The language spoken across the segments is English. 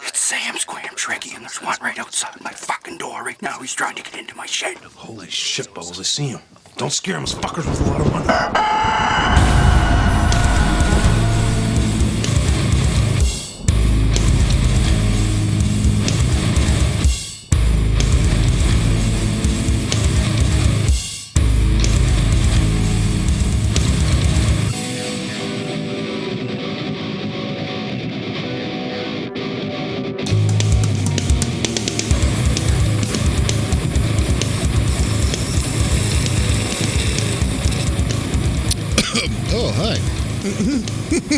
It's Sam Squam Shrekky, and there's one right outside my fucking door right now. He's trying to get into my shed. Holy shit, Bubbles, I see him. Don't scare him, those fuckers with a lot of money. Oh, hi.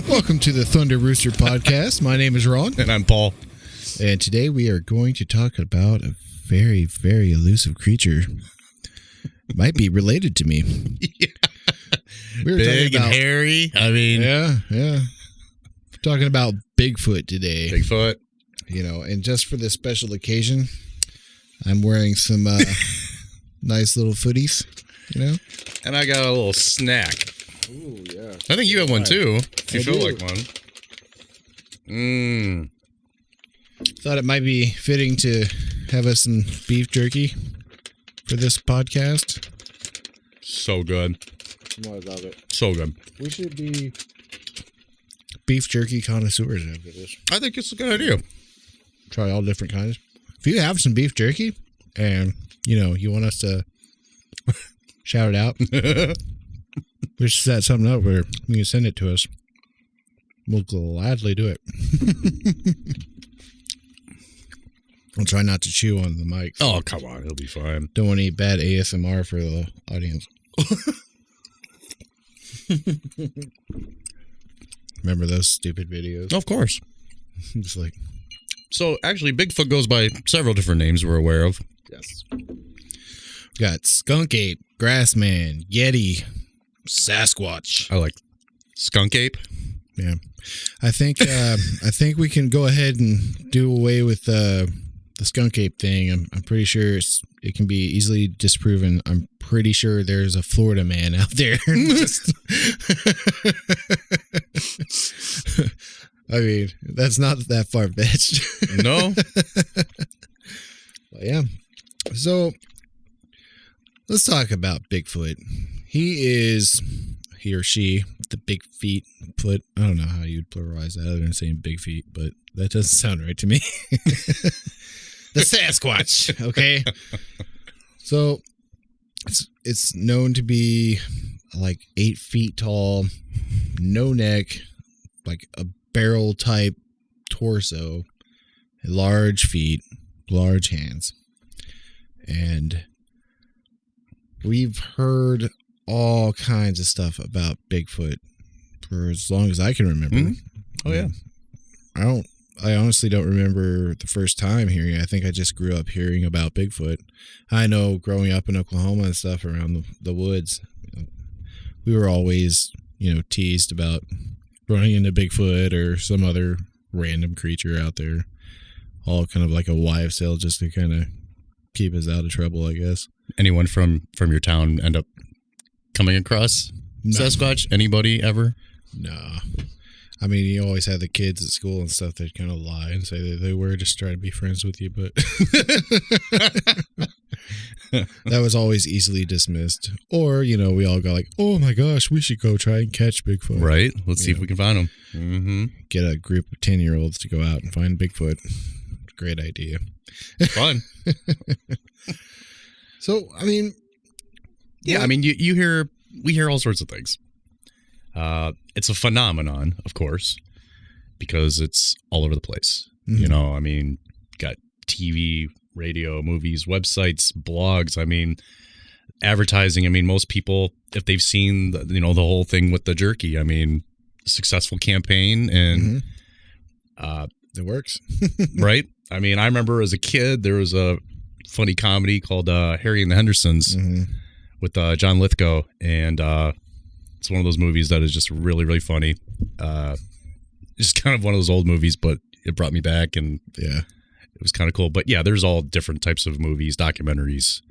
Welcome to the Thunder Rooster podcast. My name is Ron. And I'm Paul. And today we are going to talk about a very, very elusive creature. Might be related to me. Yeah. We were Big talking about, and hairy. I mean, yeah. We're talking about Bigfoot today. Bigfoot. You know, and just for this special occasion, I'm wearing some nice little footies, you know? And I got a little snack. Ooh, yeah. I think you have one too, if you I feel do. like one. Mmm. Thought it might be fitting to have us some beef jerky for this podcast. So good. I love it. So good. We should be beef jerky connoisseurs after this. I think it's a good idea. Try all different kinds. If you have some beef jerky and, you know, you want us to shout it out, we should set something up where you can send it to us. We'll gladly do it. I'll try not to chew on the mic. Oh, come on. It'll be fine. Don't want any bad ASMR for the audience. Remember those stupid videos? Of course. Just like, So, actually, Bigfoot goes by several different names we're aware of. yes. We got skunk ape, grassman, yeti, Sasquatch. I like skunk ape. Yeah, I think we can go ahead and do away with the skunk ape thing. I'm pretty sure it can be easily disproven. I'm pretty sure there's a Florida man out there. I mean, that's not that far fetched. No? Yeah. So let's talk about Bigfoot. He or she, the big feet foot. I don't know how you'd pluralize that other than saying big feet, but that doesn't sound right to me. The Sasquatch. Okay. So it's known to be like 8 feet tall, no neck, like a barrel type torso, large feet, large hands. And we've heard all kinds of stuff about Bigfoot for as long as I can remember. Mm-hmm. Oh, yeah. I honestly don't remember the first time hearing it. I think I just grew up hearing about Bigfoot. I know growing up in Oklahoma and stuff around the woods, we were always, teased about running into Bigfoot or some other random creature out there. All kind of like a wives' tale just to kind of keep us out of trouble, I guess. Anyone from your town end up coming across Sasquatch? Anybody ever? Nah. I mean, you always have the kids at school and stuff that kind of lie and say that they were just trying to be friends with you, but that was always easily dismissed. Or, we all go like, oh my gosh, we should go try and catch Bigfoot. Right. Let's see if we can find him. Mm-hmm. Get a group of 10-year-olds to go out and find Bigfoot. Great idea. Fun. So, I mean... Yeah, I mean, we hear all sorts of things. It's a phenomenon, of course, because it's all over the place. Mm-hmm. I mean, got TV, radio, movies, websites, blogs. I mean, advertising. I mean, most people, if they've seen the whole thing with the jerky, I mean, successful campaign and it works. right. I mean, I remember as a kid there was a funny comedy called Harry and the Hendersons with John Lithgow, and it's one of those movies that is just really, really funny. Just kind of one of those old movies, but it brought me back, and yeah, it was kind of cool. But yeah, there's all different types of movies, documentaries.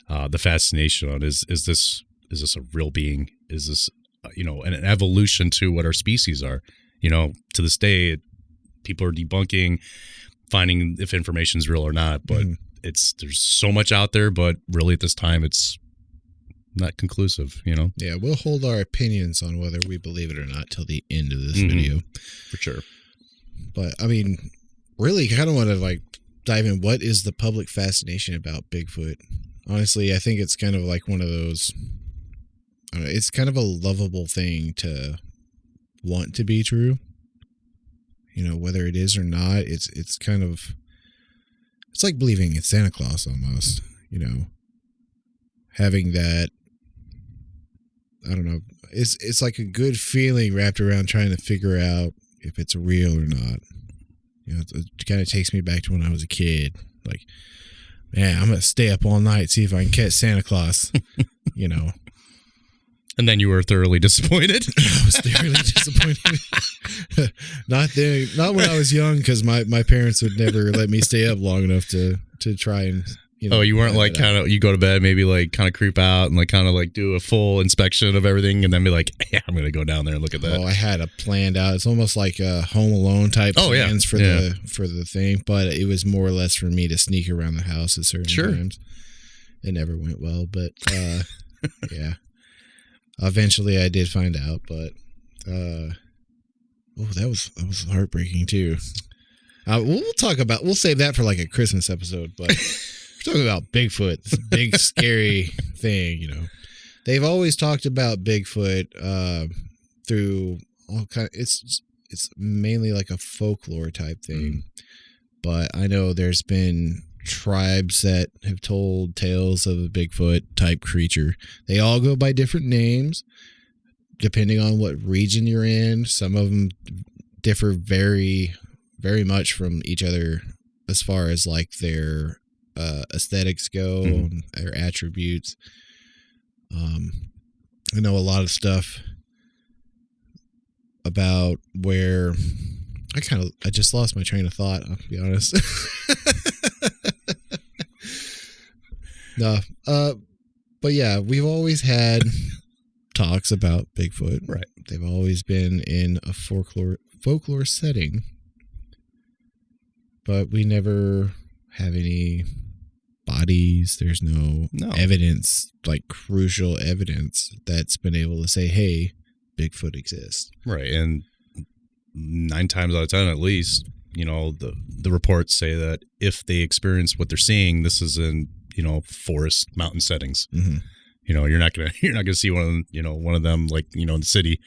The fascination on is this a real being? Is this an evolution to what our species are? To this day, people are debunking finding if information is real or not. But there's so much out there, but really at this time, it's not conclusive, Yeah, we'll hold our opinions on whether we believe it or not till the end of this video. For sure. But, I mean, really kind of want to, dive in. What is the public fascination about Bigfoot? Honestly, I think it's kind of like one of those, I don't know, it's kind of a lovable thing to want to be true. Whether it is or not, it's kind of, it's like believing in Santa Claus almost, having that, I don't know, it's like a good feeling wrapped around trying to figure out if it's real or not. It kind of takes me back to when I was a kid. Like, man, I'm going to stay up all night, see if I can catch Santa Claus, And then you were thoroughly disappointed. I was thoroughly disappointed. Not when I was young, because my parents would never let me stay up long enough to try and, you weren't like kind of, you go to bed, maybe like kind of creep out and like kind of like do a full inspection of everything and then be like, yeah, I'm going to go down there and look at that. Oh, I had it planned out. It's almost like a Home Alone type plans for the thing, but it was more or less for me to sneak around the house at certain times. It never went well, but yeah. Eventually I did find out, but that was heartbreaking too. We'll save that for like a Christmas episode, but we're talking about Bigfoot, this big scary thing, They've always talked about Bigfoot through all kind of, it's mainly like a folklore type thing. But I know there's been tribes that have told tales of a Bigfoot type creature. They all go by different names depending on what region you're in. Some of them differ very, very much from each other as far as like their aesthetics go and their attributes. I know a lot of stuff about where I just lost my train of thought, I'll be honest. No, but yeah, we've always had talks about Bigfoot. Right. They've always been in a folklore setting, but we never have any bodies. There's no evidence, like crucial evidence that's been able to say, hey, Bigfoot exists. Right. And 9 times out of 10, at least, the reports say that if they experience what they're seeing, this is in, forest mountain settings. You're not gonna see one of them like, in the city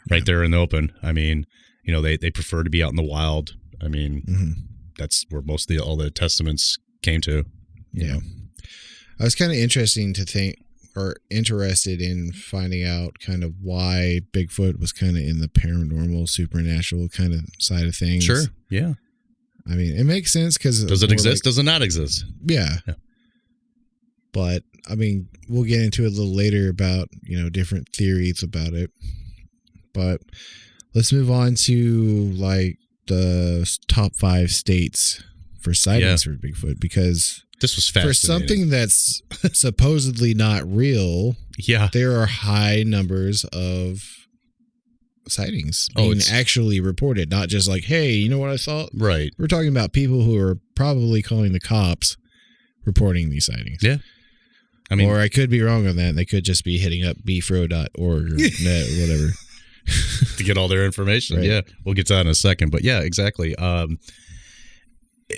right there in the open. I mean, they prefer to be out in the wild. I mean, that's where most of all the testaments came to. Yeah. I was kind of interested in finding out kind of why Bigfoot was kind of in the paranormal, supernatural kind of side of things. Sure. Yeah. I mean, it makes sense because does it exist? Does it not exist? Yeah. But I mean, we'll get into it a little later about, different theories about it. But let's move on to like the top 5 states for sightings for Bigfoot, because this was fascinating. For something that's supposedly not real, there are high numbers of sightings being actually reported, not just like, hey, you know what I saw? Right. We're talking about people who are probably calling the cops reporting these sightings. Yeah. I mean, or I could be wrong on that. They could just be hitting up beefro.org or net or whatever to get all their information. Right. Yeah. We'll get to that in a second. But yeah, exactly.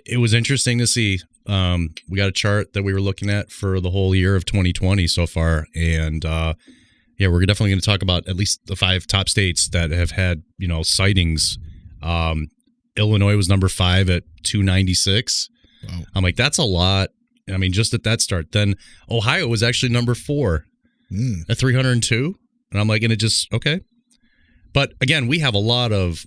It was interesting to see. We got a chart that we were looking at for the whole year of 2020 so far. And we're definitely going to talk about at least the 5 top states that have had, sightings. Illinois was number 5 at 296. Wow. I'm like, that's a lot. I mean, just at that start. Then Ohio was actually number 4 at 302. And I'm like, and it just, okay. But again, we got a lot of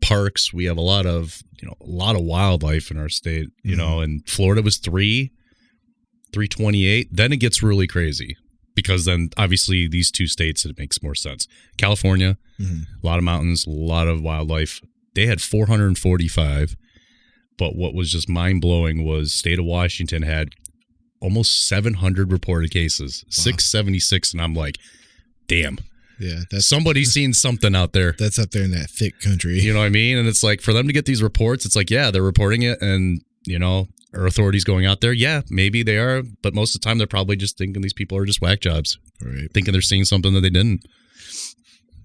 parks. We have a lot of wildlife in our state, and Florida was 328. Then it gets really crazy because then obviously these 2 states, it makes more sense. California, a lot of mountains, a lot of wildlife. They had 445. But what was just mind blowing was state of Washington had almost 700 reported cases, 676. And I'm like, damn. Yeah, that's Somebody's seen something out there. that's up there in that thick country. You know what I mean? And it's like, for them to get these reports, it's like, yeah, they're reporting it, and, you know, are authorities going out there? Yeah, maybe they are, but most of the time they're probably just thinking these people are just whack jobs. Right. Thinking they're seeing something that they didn't.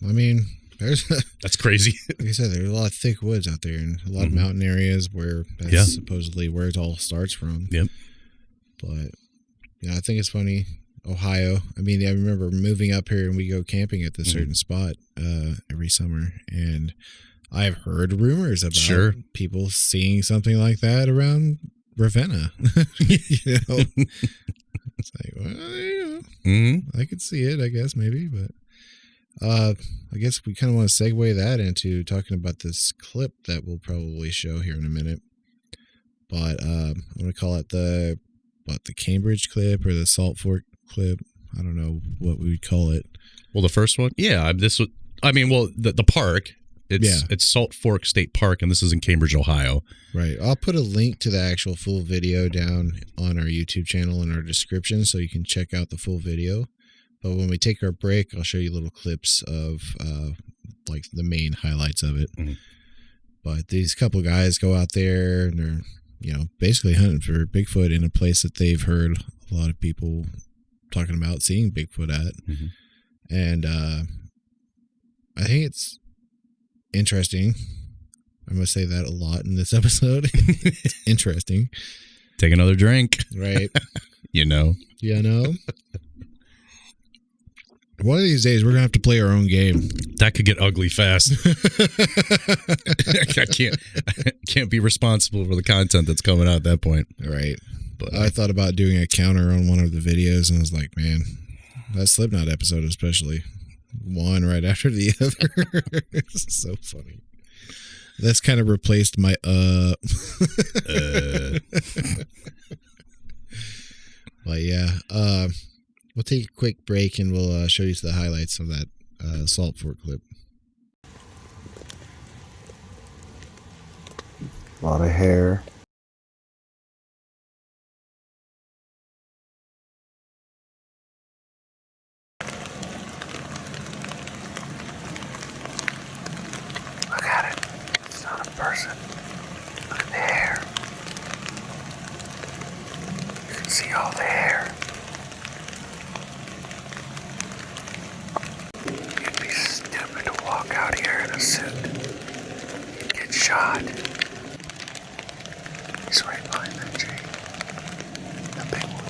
I mean, there's That's crazy. like I said, there's a lot of thick woods out there and a lot of mountain areas where that's supposedly where it all starts from. Yep. But yeah, I think it's funny. Ohio. I mean, I remember moving up here and we go camping at this certain spot every summer, and I've heard rumors about people seeing something like that around Ravenna. You know, it's like, well, you know, I could see it, I guess, maybe, but I guess we kind of want to segue that into talking about this clip that we'll probably show here in a minute. But I'm going to call it the Cambridge clip or the Salt Fork clip. I don't know what we would call it. Well, the first one, the park. It's Salt Fork State Park, and this is in Cambridge, Ohio. Right. I'll put a link to the actual full video down on our YouTube channel in our description so you can check out the full video. But when we take our break, I'll show you little clips of like the main highlights of it. Mm-hmm. But these couple guys go out there and they're, you know, basically hunting for Bigfoot in a place that they've heard a lot of people talking about seeing Bigfoot at. Mm-hmm. And I think it's interesting. I'm going to say that a lot in this episode. It's interesting. Take another drink. Right. You know. One of these days, we're going to have to play our own game. That could get ugly fast. I can't be responsible for the content that's coming out at that point. Right. But I thought about doing a counter on one of the videos, and I was like, man, that Slipknot episode especially, one right after the other. It's so funny. That's kind of replaced my But yeah, we'll take a quick break and we'll show you the highlights of that Salt Fork clip. A lot of hair. Look at it. It's not a person. Look at the hair. You can see all the hair. You'd be stupid to walk out here in a suit. You'd get shot. He's right behind that tree. The big one.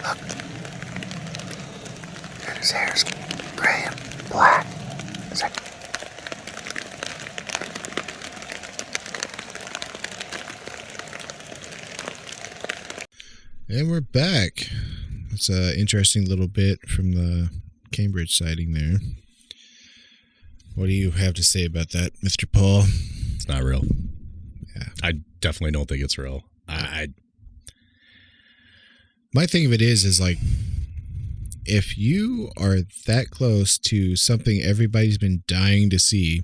Look. And his hair's gray and black. It's like... And we're back. It's an interesting little bit from the Cambridge sighting there. What do you have to say about that, Mr. Paul? It's not real. Yeah. I definitely don't think it's real. My thing of it is like, if you are that close to something everybody's been dying to see,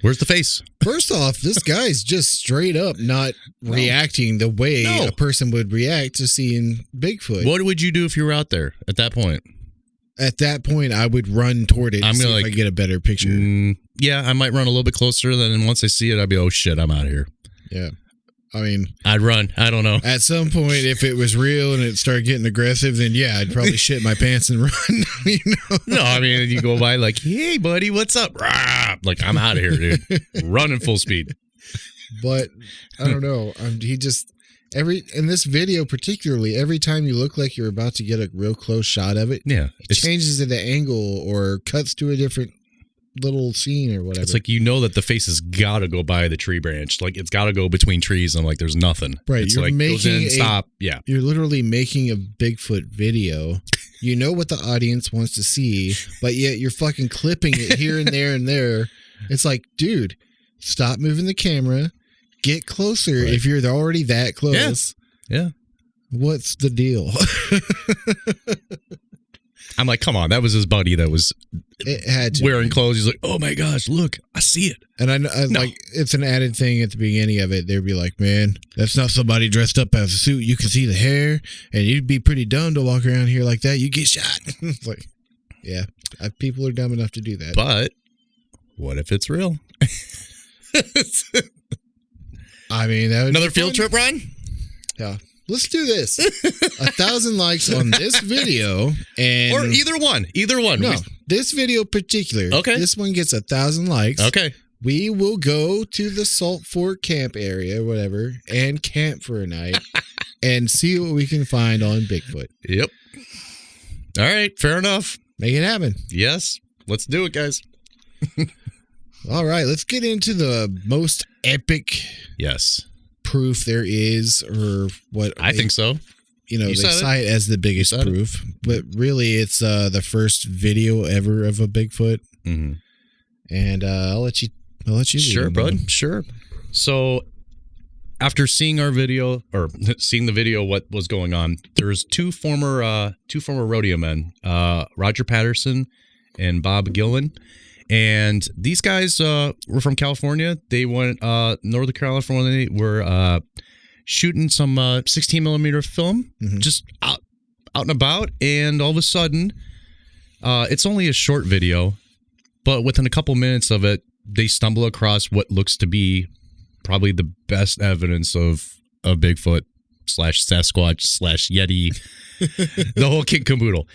where's the face? First off, this guy's just straight up not reacting the way a person would react to seeing Bigfoot. What would you do if you were out there at that point? At that point, I would run toward it and see if I get a better picture. Yeah, I might run a little bit closer. Then once I see it, I'd be, oh shit, I'm out of here. Yeah. I mean, I'd run. I don't know. At some point, if it was real and it started getting aggressive, then yeah, I'd probably shit my pants and run. You know? No, I mean, you go by like, hey, buddy, what's up? Rah! Like, I'm out of here, dude. Running full speed. But I don't know. He just in this video particularly, every time you look like you're about to get a real close shot of it, it changes the angle or cuts to a different little scene or whatever. It's like, you know that the face has got to go by the tree branch. Like, it's got to go between trees, and like there's nothing. Right. It's you're like making goes in, stop. Yeah. You're literally making a Bigfoot video. You know what the audience wants to see, but yet you're fucking clipping it here and there and there. It's like, dude, stop moving the camera. Get closer if you're already that close. Yeah. What's the deal? I'm like, come on, that was his buddy that was wearing clothes. He's like, oh my gosh, look, I see it. And I like, it's an added thing at the beginning of it. They'd be like, man, that's not somebody dressed up as a suit. You can see the hair, and you'd be pretty dumb to walk around here like that. You get shot. It's like, Yeah. People are dumb enough to do that. But what if it's real? I mean, that would Another be field fun. trip, Ryan? Yeah. Let's do this. 1,000 likes on this video, and Or either one. no, this video particular. Okay. This one gets 1,000 likes. Okay. We will go to the Salt Fork camp area, whatever, and camp for a night and see what we can find on Bigfoot. Yep. All right. Fair enough. Make it happen. Yes. Let's do it, guys. All right, let's get into the most epic Yes. proof there is, or what I think so. You know, You they said it. cite as the biggest said it. proof, but really it's the first video ever of a Bigfoot. Mm-hmm. And I'll let you lead Sure, them bud. on. Sure. So after seeing our video or seeing the video, what was going on, there's two former rodeo men, Roger Patterson and Bob Gillen. And these guys were from California. They went Northern California. Were shooting some 16 millimeter film, just out and about. And all of a sudden, it's only a short video, but within a couple minutes of it, they stumble across what looks to be probably the best evidence of Bigfoot / Sasquatch / Yeti, the whole kit caboodle.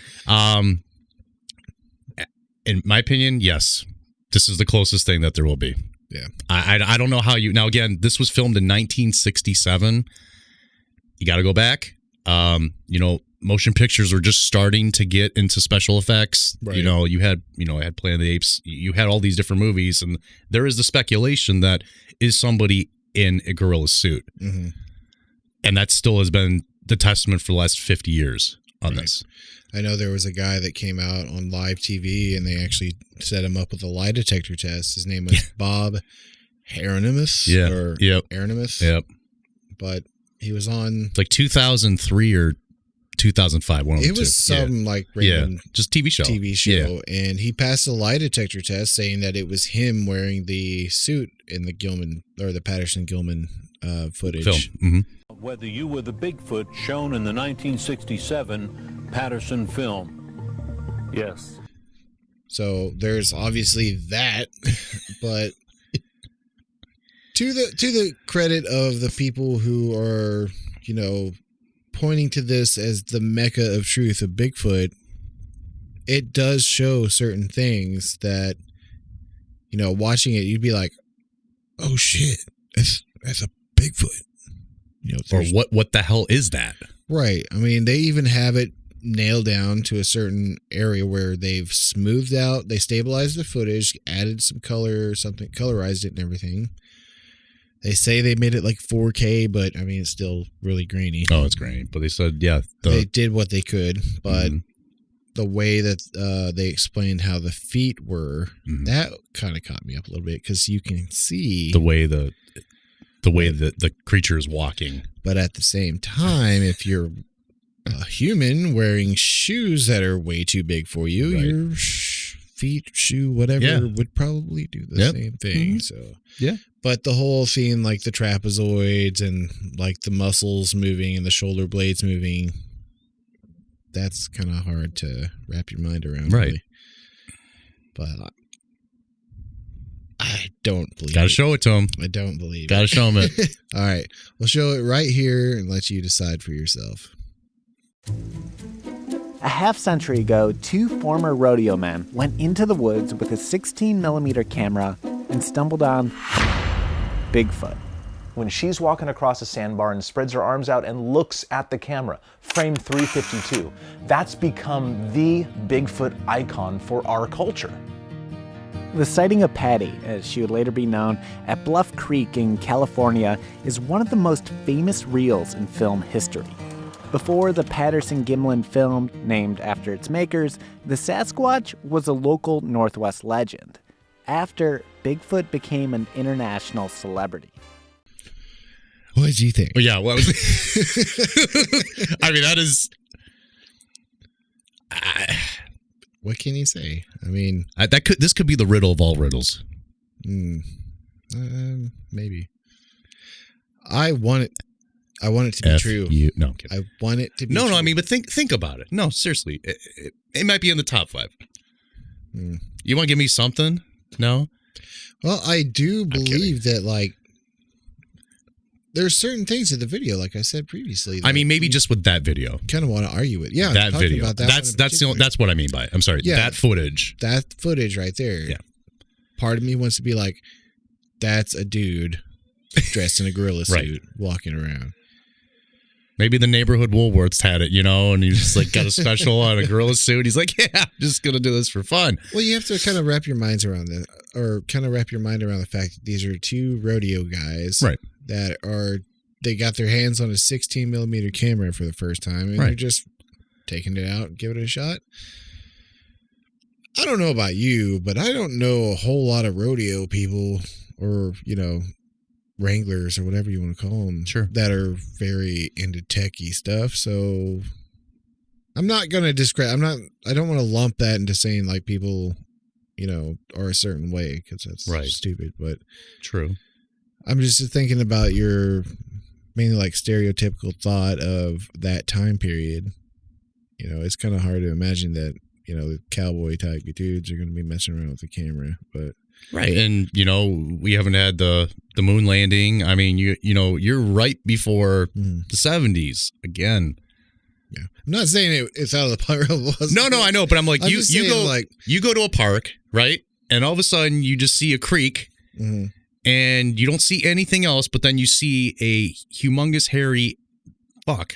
In my opinion, yes, this is the closest thing that there will be. Yeah. I don't know how you... Now, again, this was filmed in 1967. You got to go back. Motion pictures were just starting to get into special effects. Right. You had Planet of the Apes. You had all these different movies, and there is the speculation that is somebody in a gorilla suit. Mm-hmm. And that still has been the testament for the last 50 years on Right. this. I know there was a guy that came out on live TV, and they actually set him up with a lie detector test. His name was Bob Aronimus. Yeah. Or Yep. Aronimus. Yep. But he was on... It's like 2003 or 2005. One of the It was two. some like Yeah. random Just TV show. show, and he passed the lie detector test, saying that it was him wearing the suit in the Gilman or the Patterson Gilman footage. Film. Mm-hmm. Whether you were the Bigfoot shown in the 1967 Patterson film. Yes. So there's obviously that, but to the credit of the people who are, pointing to this as the mecca of truth of Bigfoot, it does show certain things that, watching it, you'd be like, oh shit, that's a Bigfoot. Or what the hell is that? Right. I mean, they even have it nailed down to a certain area where they've smoothed out, they stabilized the footage, added some color or something, colorized it and everything. They say they made it like 4K, but I mean, it's still really grainy. Oh, it's great. But they said, yeah. They did what they could, but the way that they explained how the feet were, that kind of caught me up a little bit, because you can see the way the creature is walking. But at the same time, if you're a human wearing shoes that are way too big for you, Right. your feet, shoe, whatever, would probably do the same thing. So, but the whole thing, like the trapezoids and like the muscles moving and the shoulder blades moving, that's kind of hard to wrap your mind around. Right. Really. But I don't believe Got to it. show it to him. I don't believe Got to it. show him it. All right. We'll show it right here and let you decide for yourself. A half century ago, two former rodeo men went into the woods with a 16mm camera and stumbled on Bigfoot. When she's walking across a sandbar and spreads her arms out and looks at the camera, frame 352, that's become the Bigfoot icon for our culture. The sighting of Patty, as she would later be known, at Bluff Creek in California is one of the most famous reels in film history. Before the Patterson Gimlin film, named after its makers, the Sasquatch was a local Northwest legend. After, Bigfoot became an international celebrity. What did you think? Well, yeah, what was I mean, that is... What can you say? I mean, this could be the riddle of all riddles. Maybe. I want it to be true. No, I'm kidding. I want it to be No, true. I mean, but think about it. No, seriously, it might be in the top 5. You want to give me something? No? Well, I do believe that, like, there's certain things in the video, like I said previously. I mean, maybe just with that video. Kind of want to argue with. Yeah, that video. About that's what I mean by it. I'm sorry. Yeah, that footage. That footage right there. Yeah. Part of me wants to be like, that's a dude dressed in a gorilla suit walking around. Maybe the neighborhood Woolworths had it, and he just like got a special on a gorilla suit. He's like, yeah, I'm just going to do this for fun. Well, you have to kind of wrap your minds around that, or kind of wrap your mind around the fact that these are two rodeo guys that they got their hands on a 16 millimeter camera for the first time, and they're just taking it out and giving it a shot. I don't know about you, but I don't know a whole lot of rodeo people or, wranglers or whatever you want to call them that are very into techie stuff. So I'm not going to I don't want to lump that into saying like people, are a certain way, because that's stupid, but true. I'm just thinking about your mainly like stereotypical thought of that time period. It's kind of hard to imagine that, the cowboy type dudes are going to be messing around with the camera, but and we haven't had the moon landing. I mean, you're right before the 70s again. Yeah, I'm not saying it's out of the realm. No, I know, but I'm like, you go to a park, right? And all of a sudden you just see a creek, and you don't see anything else, but then you see a humongous hairy fuck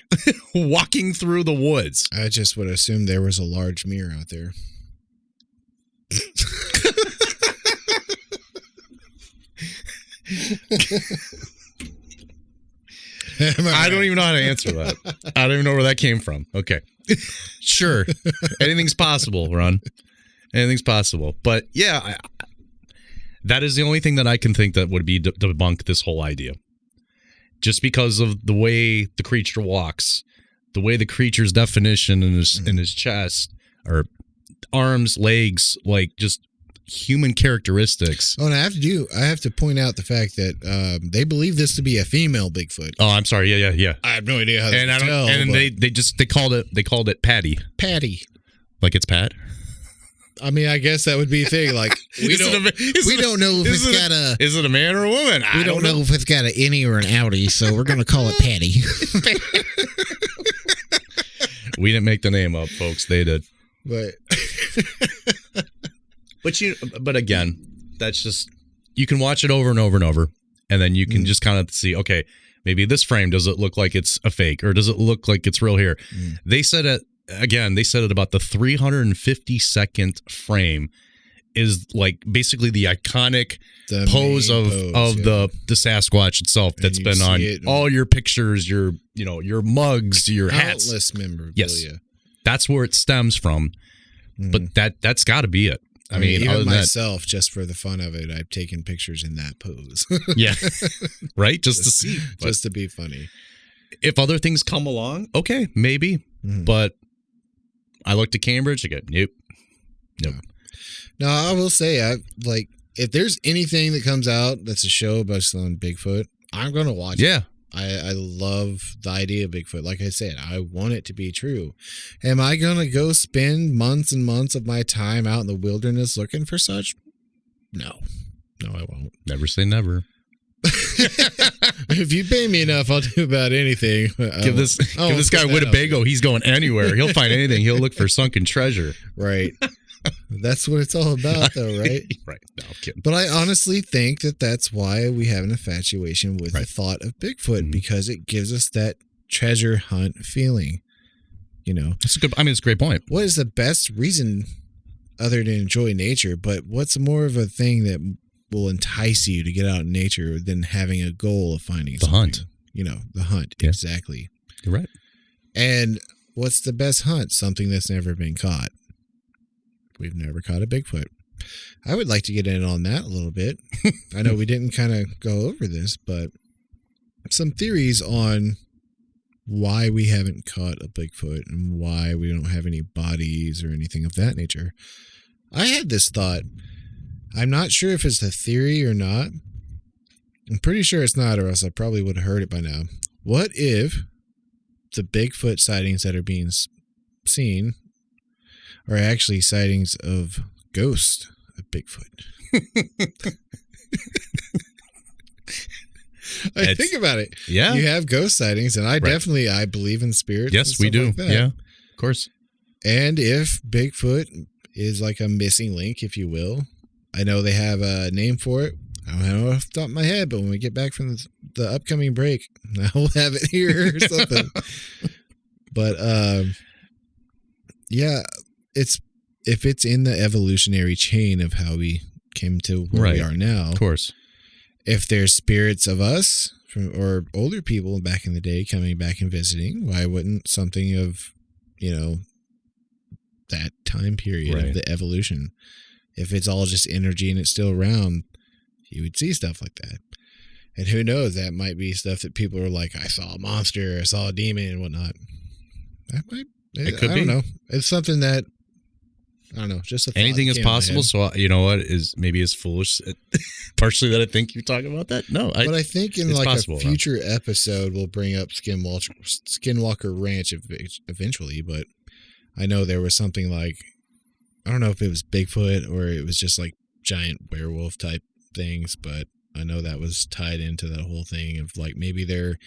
walking through the woods. I just would assume there was a large mirror out there. I don't even know how to answer that. I don't even know where that came from. Okay. Sure. Anything's possible, Ron. Anything's possible. But yeah, that is the only thing that I can think that would be debunk this whole idea. Just because of the way the creature walks, the way the creature's definition in his chest, or arms, legs, like just human characteristics. Oh, and I have to point out the fact that they believe this to be a female Bigfoot. Oh, I'm sorry. Yeah. I have no idea how to tell. And they called it Patty. Patty. Like it's Pat? I mean, I guess that would be a thing. Like we don't know if it's got a. Is it a man or a woman? We don't know if it's got an innie or an outie, so we're gonna call it Patty. We didn't make the name up, folks. They did. But again, that's just, you can watch it over and over and over, and then you can just kind of see, okay, maybe this frame, does it look like it's a fake, or does it look like it's real here? They said it about the 350-second frame is like basically the iconic pose of the Sasquatch itself, that's been on all your pictures, your mugs, your hats. Countless memorabilia. Yes, that's where it stems from. But that's got to be it. I mean, even myself, just for the fun of it, I've taken pictures in that pose. Yeah, right? Just to see. Just to be funny. If other things come along, okay, maybe. But I looked at Cambridge, I go, nope. No, I will say, if there's anything that comes out that's a show based on Bigfoot, I'm going to watch it. Yeah. I love the idea of Bigfoot. Like I said, I want it to be true. Am I going to go spend months and months of my time out in the wilderness looking for such? No, I won't. Never say never. If you pay me enough, I'll do about anything. Give this guy Winnebago. He's going anywhere. He'll find anything. He'll look for sunken treasure. Right. That's what it's all about, though, right? Right. No, I'm kidding. But I honestly think that that's why we have an infatuation with the thought of Bigfoot, because it gives us that treasure hunt feeling. It's it's a great point. What is the best reason other than enjoy nature? But what's more of a thing that will entice you to get out in nature than having a goal of finding the hunt? The hunt. Yeah. Exactly. You're right. And what's the best hunt? Something that's never been caught. We've never caught a Bigfoot. I would like to get in on that a little bit. I know we didn't kind of go over this, but some theories on why we haven't caught a Bigfoot and why we don't have any bodies or anything of that nature. I had this thought. I'm not sure if it's a theory or not. I'm pretty sure it's not, or else I probably would have heard it by now. What if the Bigfoot sightings that are being seen are actually sightings of ghost of Bigfoot. I think about it. Yeah. You have ghost sightings, and I believe in spirits. Yes, we do. Like that. Yeah, of course. And if Bigfoot is like a missing link, if you will, I know they have a name for it. I don't know off the top of my head, but when we get back from the upcoming break, I'll have it here or something. But yeah, if it's in the evolutionary chain of how we came to where we are now, of course. If there's spirits of us or older people back in the day coming back and visiting, why wouldn't something of, that time period of the evolution, if it's all just energy and it's still around, you would see stuff like that. And who knows, that might be stuff that people are like, I saw a monster, I saw a demon and whatnot. That might, it could be. I don't know. It's something that, I don't know, just a thought anything that is came to my possible. head. So you know what is maybe as foolish, partially that I think you're talking about that. No, but I think in it's like possible, a future episode, we'll bring up Skinwalker Ranch eventually. But I know there was something like, I don't know if it was Bigfoot or it was just like giant werewolf type things, but I know that was tied into that whole thing of like maybe they're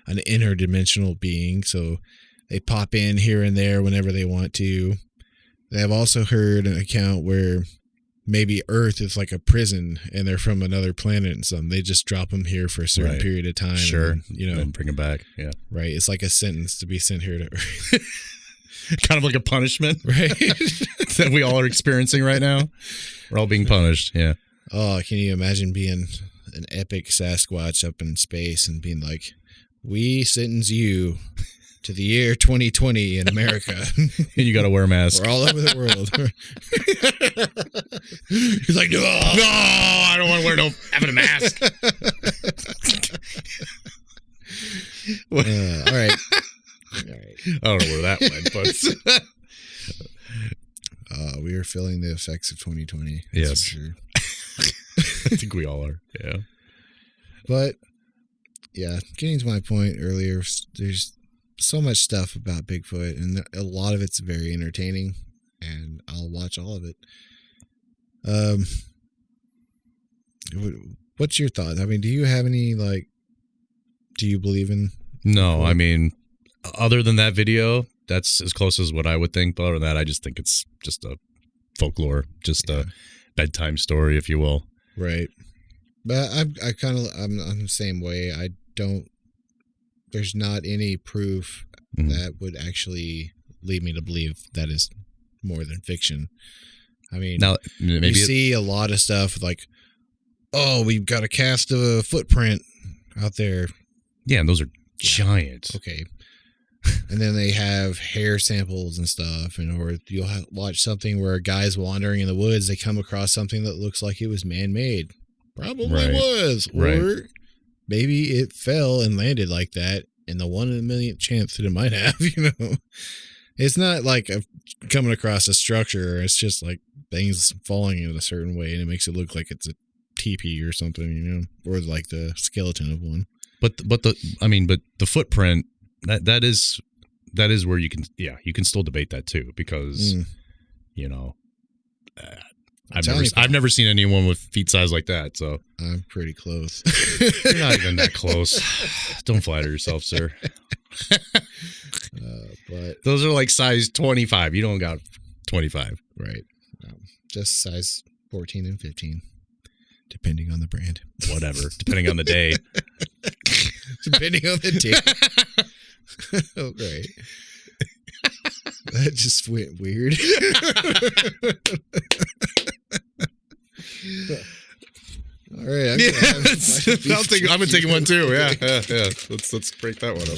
an interdimensional being, so they pop in here and there whenever they want to. I've also heard an account where maybe Earth is like a prison and they're from another planet and something. They just drop them here for a certain period of time. Sure. And then, and bring them back. Yeah. Right. It's like a sentence to be sent here to Earth. Kind of like a punishment. Right. That we all are experiencing right now. We're all being punished. Yeah. Oh, can you imagine being an epic Sasquatch up in space and being like, we sentence you to the year 2020 in America. And you got to wear a mask. We're all over the world. He's like, no, I don't want to wear having a mask. All right. I don't know where that went, but we are feeling the effects of 2020. Yes. For sure. I think we all are. Yeah. But yeah, getting to my point earlier, there's so much stuff about Bigfoot, and a lot of it's very entertaining, and I'll watch all of it. What's your thoughts? I mean, do you have any, like, do you believe in No, Bigfoot? I mean, other than that video, that's as close as what I would think. But other than that, I just think it's just a folklore, just a bedtime story, if you will. Right. But I'm the same way. I don't, there's not any proof that would actually lead me to believe that is more than fiction. I mean, now, maybe you see a lot of stuff like, oh, we've got a cast of a footprint out there. Yeah, and those are giant. Okay. And then they have hair samples and stuff, or you'll watch something where a guy's wandering in the woods, they come across something that looks like it was man-made. Probably was. Or maybe it fell and landed like that, and the 1 in a million chance that it might have, It's not like coming across a structure. It's just like things falling in a certain way, and it makes it look like it's a teepee or something, or like the skeleton of one. But the footprint, that is where you can still debate that too, because I've never seen anyone with feet size like that, so I'm pretty close. You're not even that close. Don't flatter yourself, sir. But those are like size 25. You don't got 25, right? Just size 14 and 15, depending on the brand. Whatever, depending on the day. Depending on the day. Oh, great. That just went weird. All right. I've been taking one too. Yeah. Let's break that one up.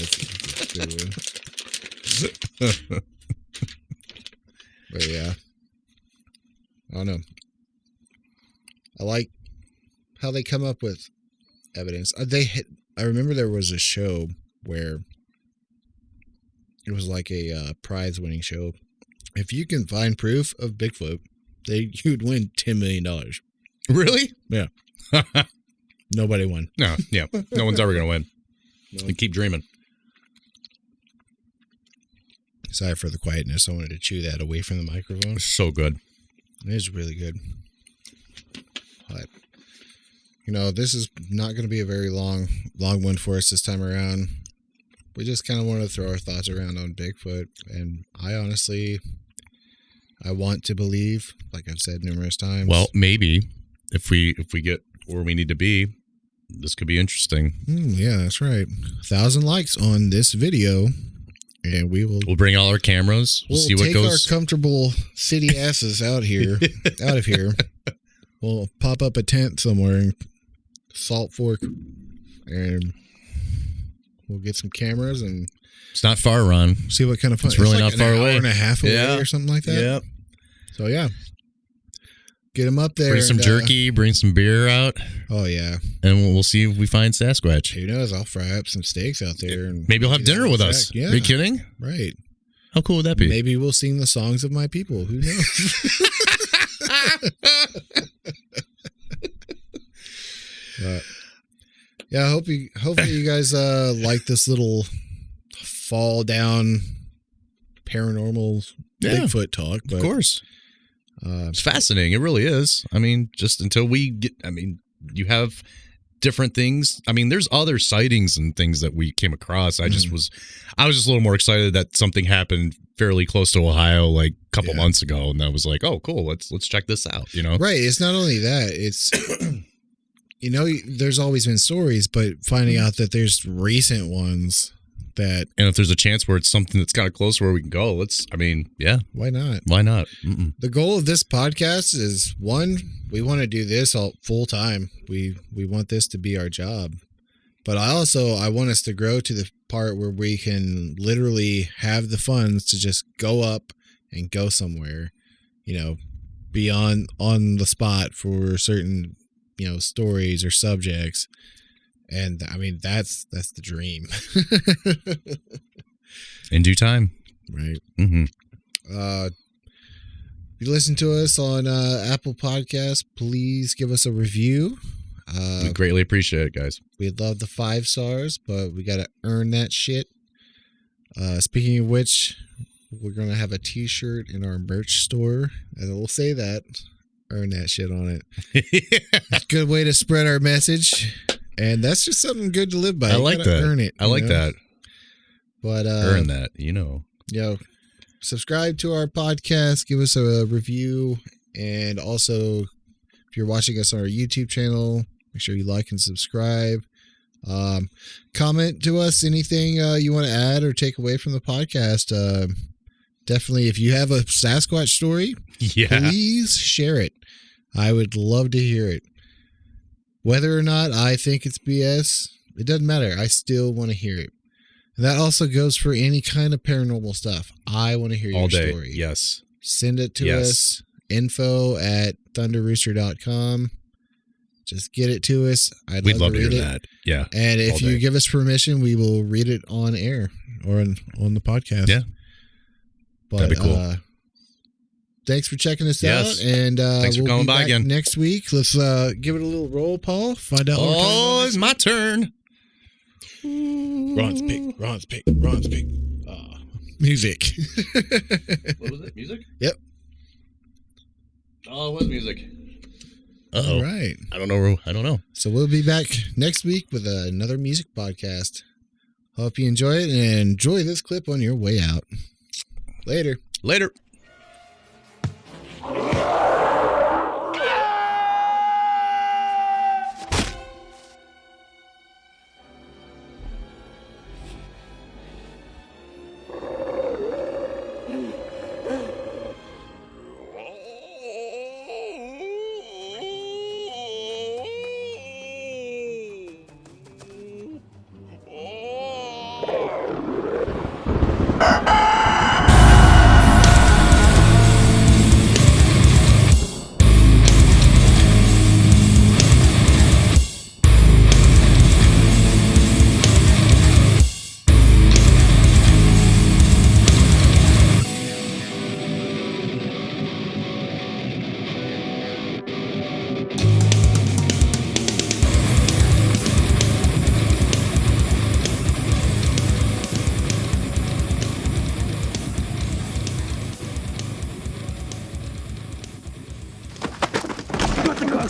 But yeah, I don't know. I like how they come up with evidence. I remember there was a show where it was like a prize-winning show. If you can find proof of Bigfoot, you'd win $10 million. Really? Yeah. Nobody won. No. Yeah. No one's ever gonna win. No. And keep dreaming. Sorry for the quietness. I wanted to chew that away from the microphone. So good. It is really good. But, you know, this is not going to be a very long one for us this time around. We just kind of want to throw our thoughts around on Bigfoot. And I want to believe, like I've said numerous times. Well, maybe if we get where we need to be, this could be interesting. Yeah, that's right. 1,000 likes on this video. And we'll bring all our cameras. We'll see what goes. Take our comfortable city asses out of here. We'll pop up a tent somewhere in Salt Fork, and we'll get some cameras and. It's not far, Ron. See what kind of fun. It's really like not far away. An hour and a half away or something like that. Yeah. So yeah, get them up there. Bring some jerky. Bring some beer out. Oh yeah. And we'll see if we find Sasquatch. Who knows? I'll fry up some steaks out there. And maybe you'll have dinner with us. Yeah. Are you kidding? Right. How cool would that be? Maybe we'll sing the songs of my people. Who knows? Yeah, hopefully you guys like this little fall down paranormal Bigfoot talk. But, of course. It's fascinating. It really is. I mean, just until we get, you have different things. I mean, there's other sightings and things that we came across. I was just a little more excited that something happened fairly close to Ohio like a couple months ago. And I was like, oh, cool. Let's check this out. You know? Right. It's not only that, it's, you know, there's always been stories, but finding out that there's recent ones that. And if there's a chance where it's something that's kind of close where we can go, why not? Why not? The goal of this podcast is, one, we want to do this all full time. We want this to be our job. But I want us to grow to the part where we can literally have the funds to just go up and go somewhere, you know, be on the spot for certain, you know, stories or subjects. And I mean, that's the dream. In due time. Right. Mm-hmm. If you listen to us on Apple Podcasts, please give us a review. We greatly appreciate it, guys. We'd love the 5 stars, but we got to earn that shit. Speaking of which, we're going to have a t-shirt in our merch store, and we'll say that. Earn that shit on it. It's a good way to spread our message, and that's just something good to live by. I like that. Earn it. I like that. But earn that, you know. Subscribe to our podcast, give us a review, and also if you're watching us on our YouTube channel, make sure you like and subscribe. Comment to us anything you want to add or take away from the podcast. Definitely, if you have a Sasquatch story, please share it. I would love to hear it. Whether or not I think it's BS, it doesn't matter. I still want to hear it. And that also goes for any kind of paranormal stuff. I want to hear your story. Yes. Send it to us. info@thunderrooster.com. Just get it to us. We'd love to hear that. Yeah. And if you give us permission, we will read it on air or on the podcast. Yeah. But, that'd be cool. Thanks for checking us out. And thanks for coming by again. Next week. Let's give it a little roll, Paul. Find out. It's my turn. Ron's pick. Music. What was it? Music? Yep. Oh, it was music. All right. I don't know. So we'll be back next week with another music podcast. Hope you enjoy it and enjoy this clip on your way out. Later.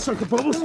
suck the bubbles.